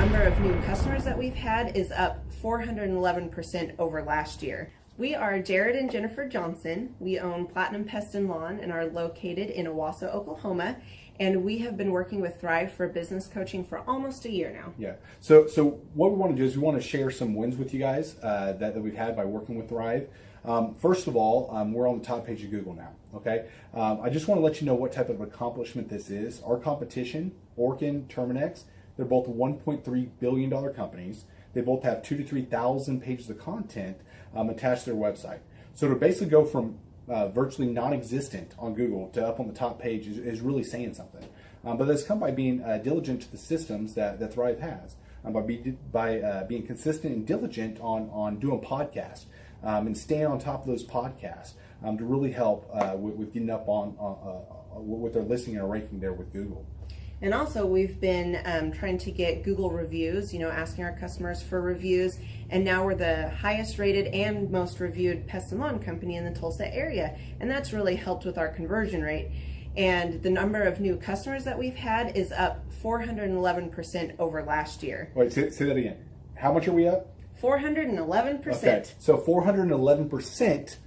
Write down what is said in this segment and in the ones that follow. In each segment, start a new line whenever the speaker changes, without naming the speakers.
number of new customers that we've had is up 411% over last year. We are Jared and Jennifer Johnson. We own Platinum Pest and Lawn and are located in Owasso, Oklahoma. And we have been working with Thrive for business coaching for almost a year now.
Yeah. So what we want to do is we want to share some wins with you guys that we've had by working with Thrive. First of all, we're on the top page of Google now. Okay. I just want to let you know what type of accomplishment this is. Our competition, Orkin, Terminex, they're both $1.3 billion companies. They both have 2,000 to 3,000 pages of content attached to their website. So to basically go from virtually non-existent on Google to up on the top page is really saying something. But that's come by being diligent to the systems that Thrive has, by being consistent and diligent on doing podcasts and staying on top of those podcasts to really help with getting up on with their listing and ranking there with Google.
And also we've been trying to get Google reviews, asking our customers for reviews. And now we're the highest rated and most reviewed pest and lawn company in the Tulsa area. And that's really helped with our conversion rate. And the number of new customers that we've had is up 411% over last year.
Wait, say that again. How much are we up?
411%.
Okay, so 411%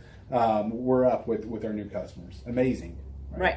we're up with our new customers. Amazing.
Right.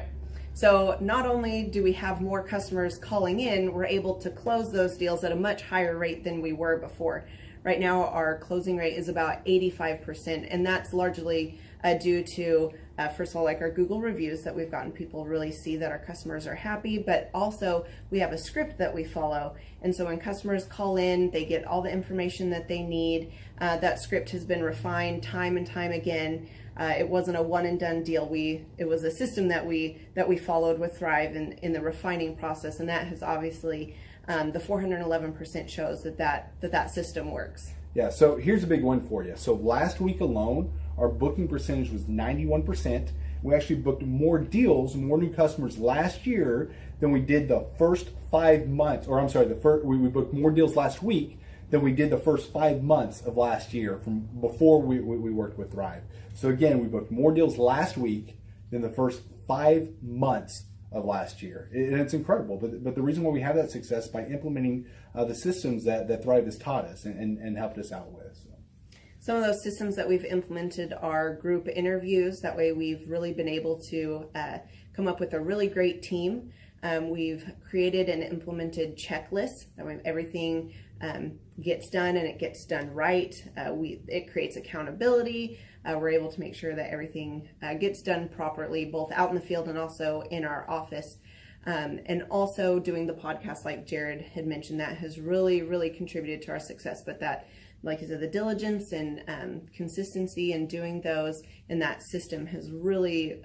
So not only do we have more customers calling in, we're able to close those deals at a much higher rate than we were before. Right now, our closing rate is about 85%, and that's largely due to, first of all, like our Google reviews that we've gotten people really see that our customers are happy, but also we have a script that we follow. And so when customers call in, they get all the information that they need. That script has been refined time and time again. It wasn't a one and done deal. It was a system that we followed with Thrive in the refining process, and that has obviously the 411% shows that system works.
Yeah. So here's a big one for you. So last week alone, our booking percentage was 91%. We actually booked more deals, more new customers last year than we did the first 5 months. Or I'm sorry, we booked more deals last week than we did the first 5 months of last year from before we worked with Thrive. So again, we booked more deals last week than the first 5 months of last year. And it's incredible. But the reason why we have that success is by implementing the systems that Thrive has taught us and helped us out with. So.
Some of those systems that we've implemented are group interviews. That way we've really been able to come up with a really great team. We've created and implemented checklists. That way everything gets done and it gets done right. It creates accountability. We're able to make sure that everything gets done properly, both out in the field and also in our office. And also doing the podcast, like Jared had mentioned, that has really, really contributed to our success. But that, like I said, the diligence and consistency in doing those and that system has really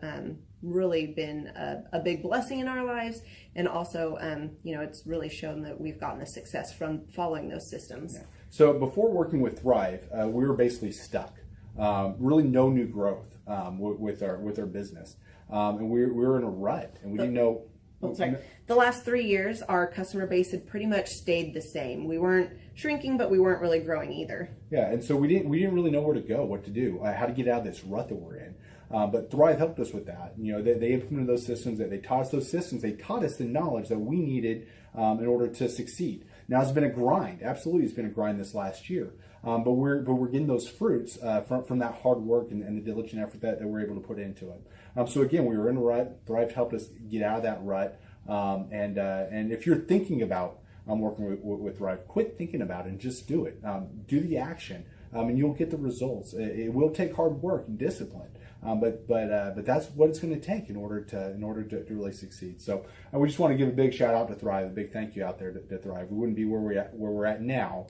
been a big blessing in our lives. And also, it's really shown that we've gotten the success from following those systems.
Yeah. So before working with Thrive, we were basically stuck. Really no new growth with our business. And we were in a rut and we didn't know.
The last 3 years, our customer base had pretty much stayed the same. We weren't shrinking, but we weren't really growing either.
Yeah, and so we didn't really know where to go, what to do, how to get out of this rut that we're in. But Thrive helped us with that. They implemented those systems. They taught us those systems. They taught us the knowledge that we needed in order to succeed. Now it's been a grind. Absolutely, it's been a grind this last year. But we're getting those fruits from that hard work and the diligent effort that we're able to put into it. So again, we were in a rut. Thrive helped us get out of that rut. And if you're thinking about working with Thrive, quit thinking about it and just do it. Do the action, and you'll get the results. It will take hard work and discipline, but that's what it's going to take in order to really succeed. So we just want to give a big shout out to Thrive, a big thank you out there to Thrive. We wouldn't be where we're at now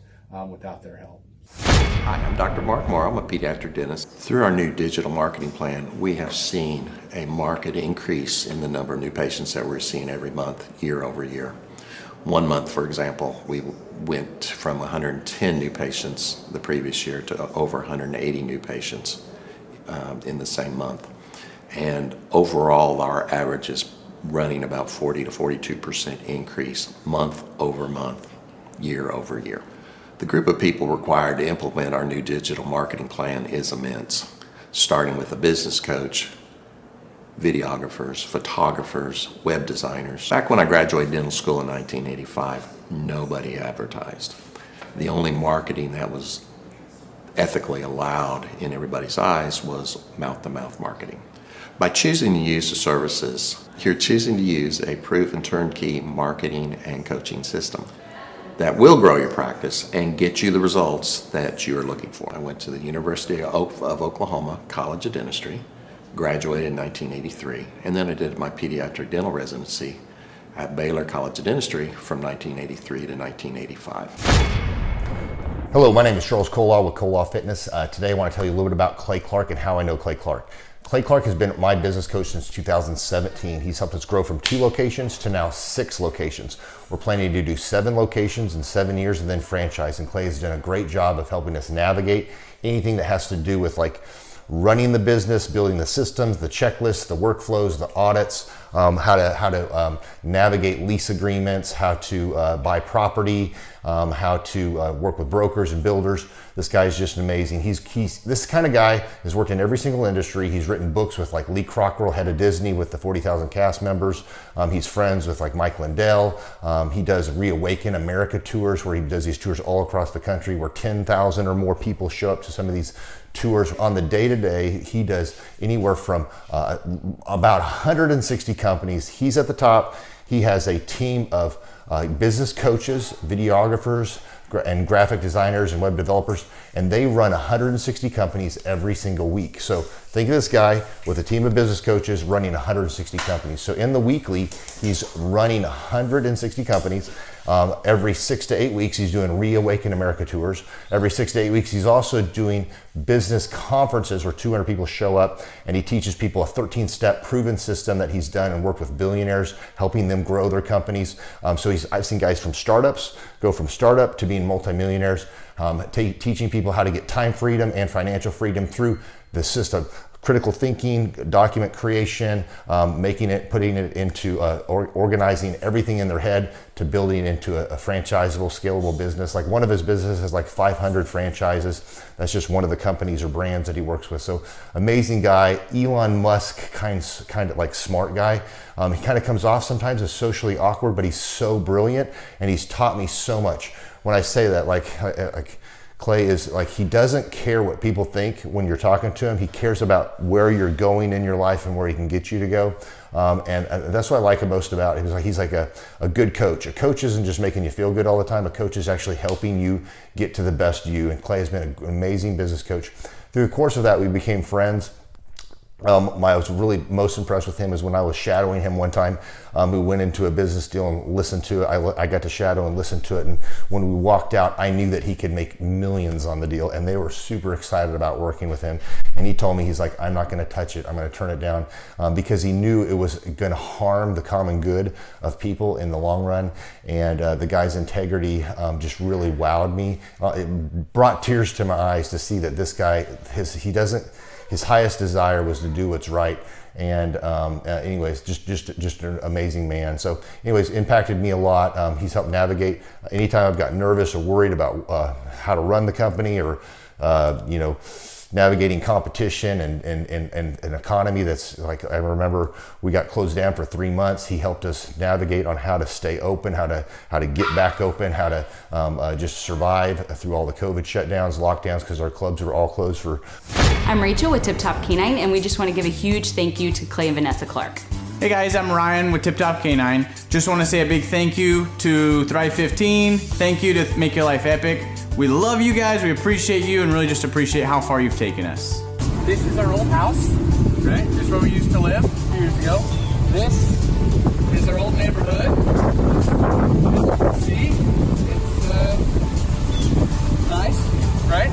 without their help.
Hi, I'm Dr. Mark Moore. I'm a pediatric dentist. Through our new digital marketing plan, we have seen a marked increase in the number of new patients that we're seeing every month, year over year. 1 month, for example, we went from 110 new patients the previous year to over 180 new patients in the same month. And overall, our average is running about 40 to 42% increase month over month, year over year. The group of people required to implement our new digital marketing plan is immense, starting with a business coach, videographers, photographers, web designers. Back when I graduated dental school in 1985, nobody advertised. The only marketing that was ethically allowed in everybody's eyes was mouth-to-mouth marketing. By choosing to use the services, you're choosing to use a proven turnkey marketing and coaching system that will grow your practice and get you the results that you're looking for. I went to the University of Oklahoma College of Dentistry, graduated in 1983, and then I did my pediatric dental residency at Baylor College of Dentistry from 1983 to 1985.
Hello, my name is Charles Colaw with Colaw Fitness. Today I want to tell you a little bit about Clay Clark and how I know Clay Clark. Clay Clark has been my business coach since 2017. He's helped us grow from 2 locations to now 6 locations. We're planning to do 7 locations in 7 years and then franchise. And Clay has done a great job of helping us navigate anything that has to do with like running the business, building the systems, the checklists, the workflows, the audits, how to navigate lease agreements, how to buy property, how to work with brokers and builders. This guy is just amazing. He's this kind of guy has worked in every single industry. He's written books with like Lee Cockrell, head of Disney, with the 40,000 cast members. He's friends with like Mike Lindell. He does Reawaken America tours where he does these tours all across the country where 10,000 or more people show up to some of these tours. On the day-to-day, he does anywhere from about 160 companies. He's at the top. He has a team of business coaches, videographers, and graphic designers and web developers, and they run 160 companies every single week. So think of this guy with a team of business coaches running 160 companies. So in the weekly, he's running 160 companies. Every 6 to 8 weeks, he's doing Reawaken America tours. Every 6 to 8 weeks, he's also doing business conferences where 200 people show up, and he teaches people a 13-step proven system that he's done and worked with billionaires, helping them grow their companies. So I've seen guys from startups go from startup to being multimillionaires, teaching people how to get time freedom and financial freedom through the system. Critical thinking, document creation, putting it into organizing everything in their head to building it into a franchisable, scalable business. Like one of his businesses has like 500 franchises. That's just one of the companies or brands that he works with. So amazing guy, Elon Musk kind of like smart guy. He kind of comes off sometimes as socially awkward, but he's so brilliant and he's taught me so much. When I say that, like Clay is like, he doesn't care what people think when you're talking to him. He cares about where you're going in your life and where he can get you to go. And that's what I like most about him. He's like a good coach. A coach isn't just making you feel good all the time. A coach is actually helping you get to the best you. And Clay has been an amazing business coach. Through the course of that, we became friends. I was really most impressed with him is when I was shadowing him one time. We went into a business deal and listened to it. I got to shadow and listen to it. And when we walked out, I knew that he could make millions on the deal. And they were super excited about working with him. And he told me, he's like, I'm not going to touch it. I'm going to turn it down because he knew it was going to harm the common good of people in the long run. And the guy's integrity just really wowed me. It brought tears to my eyes to see that this guy, his highest desire was to do what's right. And anyways, just an amazing man. So anyways, impacted me a lot. He's helped navigate anytime I've got nervous or worried about how to run the company or, navigating competition and an economy that's like, I remember we got closed down for 3 months. He helped us navigate on how to stay open, how to get back open, how to just survive through all the COVID shutdowns, lockdowns, because our clubs were all closed for.
I'm Rachel with Tip Top Canine, and we just want to give a huge thank you to Clay and Vanessa Clark.
Hey guys, I'm Ryan with Tip Top Canine. Just want to say a big thank you to Thrive 15. Thank you to Make Your Life Epic. We love you guys, we appreciate you, and really just appreciate how far you've taken us. This is our old house, right? This is where we used to live a few years ago. This is our old neighborhood. See? It's nice, right?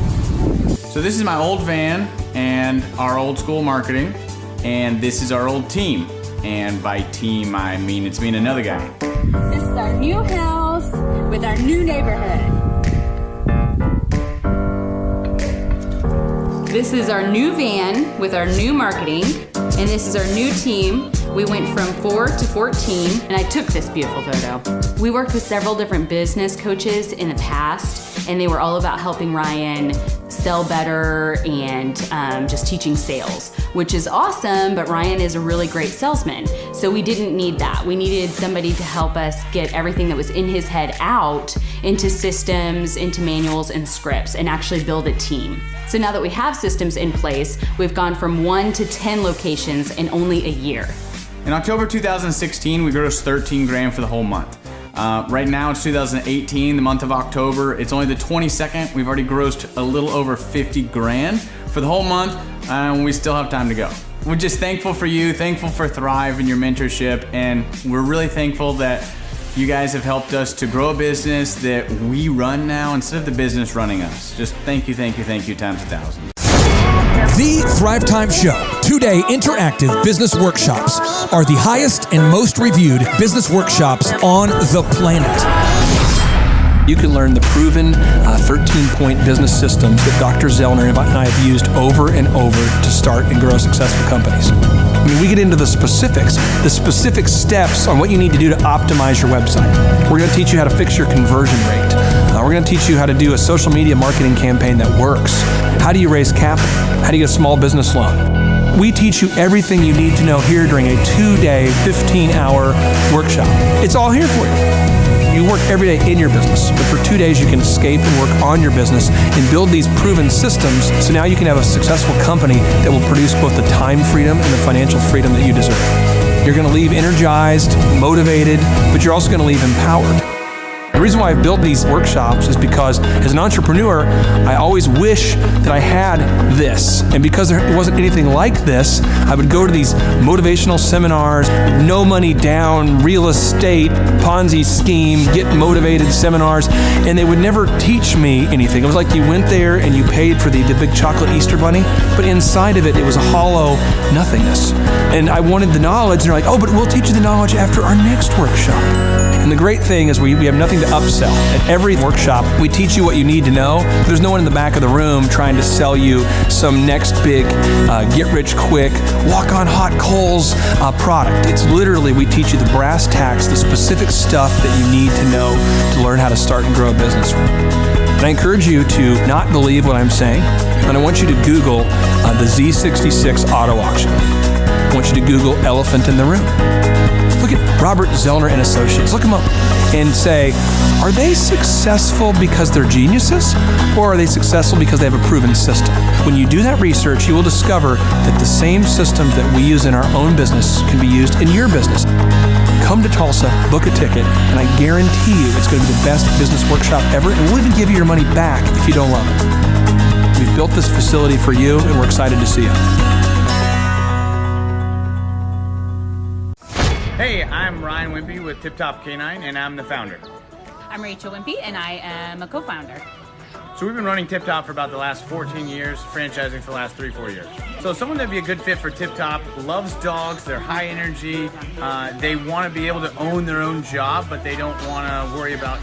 So this is my old van and our old school marketing, and this is our old team. And by team, I mean it's me and another guy.
This is our new house with our new neighborhood. This is our new van with our new marketing, and this is our new team. We went from 4 to 14, and I took this beautiful photo. We worked with several different business coaches in the past, and they were all about helping Ryan sell better and just teaching sales, which is awesome, but Ryan is a really great salesman. So we didn't need that. We needed somebody to help us get everything that was in his head out into systems, into manuals and scripts, and actually build a team. So now that we have systems in place, we've gone from 1 to 10 locations in only a year.
In October 2016, we grossed 13 grand for the whole month. Right now it's 2018, the month of October. It's only the 22nd. We've already grossed a little over 50 grand for the whole month, and we still have time to go. We're just thankful for you, thankful for Thrive and your mentorship, and we're really thankful that you guys have helped us to grow a business that we run now instead of the business running us. Just thank you times 1,000.
The Thrive Time Show 2-day interactive business workshops are the highest and most reviewed business workshops on the planet.
You can learn the proven 13-point business systems that Dr. Zellner and I have used over and over to start and grow successful companies. I mean, we get into the specific steps on what you need to do to optimize your website. We're going to teach you how to fix your conversion rate. We're going to teach you how to do a social media marketing campaign that works. How do you raise capital? How do you get a small business loan? We teach you everything you need to know here during a 2-day, 15-hour workshop. It's all here for you. You work every day in your business, but for 2 days you can escape and work on your business and build these proven systems so now you can have a successful company that will produce both the time freedom and the financial freedom that you deserve. You're going to leave energized, motivated, but you're also going to leave empowered. The reason why I've built these workshops is because as an entrepreneur, I always wish that I had this. And because there wasn't anything like this, I would go to these motivational seminars, no money down, real estate, Ponzi scheme, get motivated seminars, and they would never teach me anything. It was like you went there and you paid for the big chocolate Easter bunny, but inside of it, it was a hollow nothingness. And I wanted the knowledge, and they're like, oh, but we'll teach you the knowledge after our next workshop. And the great thing is we have nothing to upsell. At every workshop, we teach you what you need to know. There's no one in the back of the room trying to sell you some next big get-rich-quick, walk-on-hot coals product. It's literally, we teach you the brass tacks, the specific stuff that you need to know to learn how to start and grow a business. And I encourage you to not believe what I'm saying, and I want you to Google the Z66 auto auction. I want you to Google elephant in the room. Look at Robert Zellner and Associates. Look them up and say, are they successful because they're geniuses, or are they successful because they have a proven system? When you do that research, you will discover that the same systems that we use in our own business can be used in your business. Come to Tulsa, book a ticket, and I guarantee you it's going to be the best business workshop ever, and we'll even give you your money back if you don't love it. We've built this facility for you, and we're excited to see you.
Hey, I'm Ryan Wimpy with Tip Top Canine, and I'm the founder.
I'm Rachel Wimpy, and I am a co-founder.
So we've been running Tip Top for about the last 14 years, franchising for the last 3-4 years. So someone that'd be a good fit for Tip Top loves dogs, they're high energy, they want to be able to own their own job, but they don't want to worry about,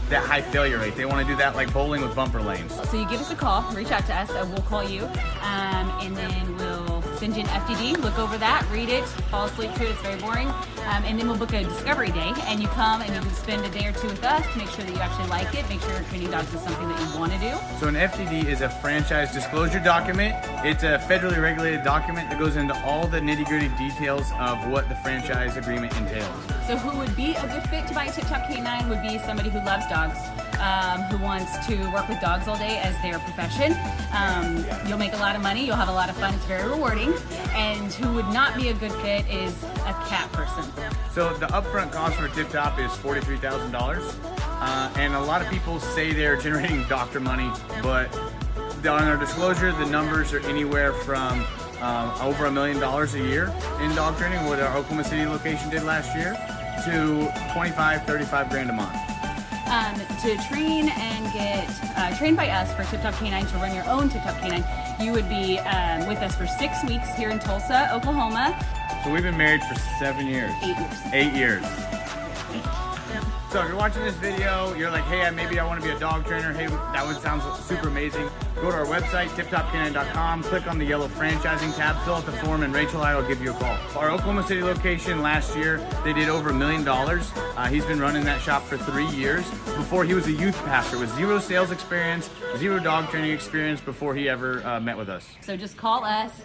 that high failure rate. They want to do that like bowling with bumper lanes.
So you give us a call, reach out to us, we'll call you, and then we'll send you an FDD, look over that, read it, fall asleep to it, it's very boring, and then we'll book a discovery day, and you come and you can spend a day or two with us to make sure that you actually like it, make sure your training dogs is something that you want to do.
So an FDD is a franchise disclosure document. It's a federally regulated document that goes into all the nitty-gritty details of what the franchise agreement entails.
So who would be a good fit to buy a Tip Top Canine would be somebody who loves dogs, who wants to work with dogs all day as their profession. You'll make a lot of money, you'll have a lot of fun, it's very rewarding. And who would not be a good fit is a cat person.
So the upfront cost for Tip Top is $43,000. And a lot of people say they're generating doctor money, but on our disclosure, the numbers are anywhere from over $1 million a year in dog training, what our Oklahoma City location did last year, to 25, 35 grand a month.
To train and get trained by us for Tip Top Canine, to run your own Tip Top Canine, you would be with us for 6 weeks here in Tulsa, Oklahoma.
So we've been married for 7 years.
8 years.
8 years. So if you're watching this video, you're like, hey, maybe I want to be a dog trainer. Hey, that one sounds super amazing. Go to our website, tiptopcanine.com, click on the yellow franchising tab, fill out the form, and Rachel and I will give you a call. Our Oklahoma City location last year, they did over $1 million. He's been running that shop for 3 years. Before, he was a youth pastor with 0 sales experience, 0 dog training experience before he ever met with us.
So just call us,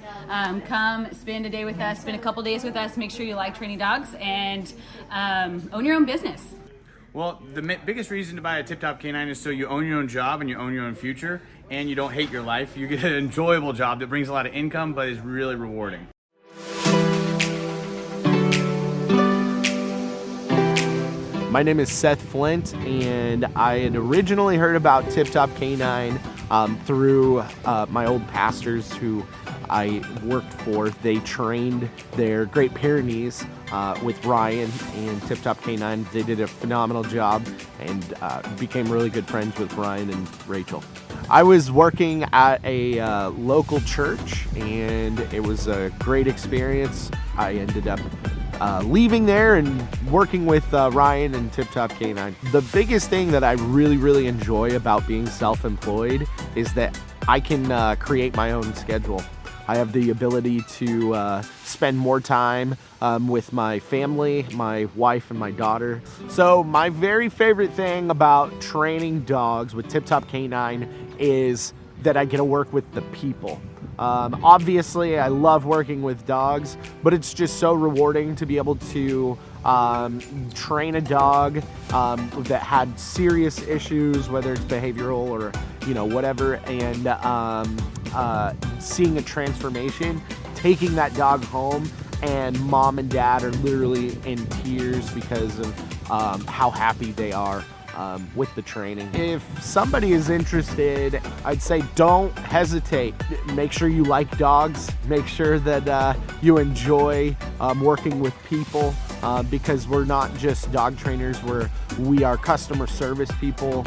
come spend a day with us, spend a couple days with us, make sure you like training dogs, and own your own business.
Well, the biggest reason to buy a Tip Top Canine is so you own your own job and you own your own future, and you don't hate your life. You get an enjoyable job that brings a lot of income but is really rewarding.
My name is Seth Flint, and I had originally heard about Tip Top Canine through my old pastors who I worked for. They trained their Great Pyrenees with Ryan and Tip Top Canine. They did a phenomenal job and became really good friends with Ryan and Rachel. I was working at a local church, and it was a great experience. I ended up leaving there and working with Ryan and Tip Top Canine. The biggest thing that I really enjoy about being self-employed is that I can create my own schedule. I have the ability to spend more time with my family, my wife and my daughter. So my very favorite thing about training dogs with Tip Top Canine is that I get to work with the people. Obviously, I love working with dogs, but it's just so rewarding to be able to train a dog that had serious issues, whether it's behavioral or whatever, and seeing a transformation, taking that dog home, and mom and dad are literally in tears because of how happy they are with the training. If somebody is interested, I'd say don't hesitate. Make sure you like dogs. Make sure that you enjoy working with people because we're not just dog trainers. We are customer service people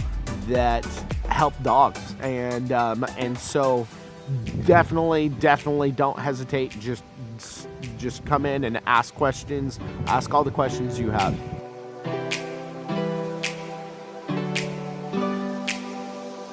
that help dogs, and so definitely don't hesitate. Just come in and ask questions. Ask all the questions you have.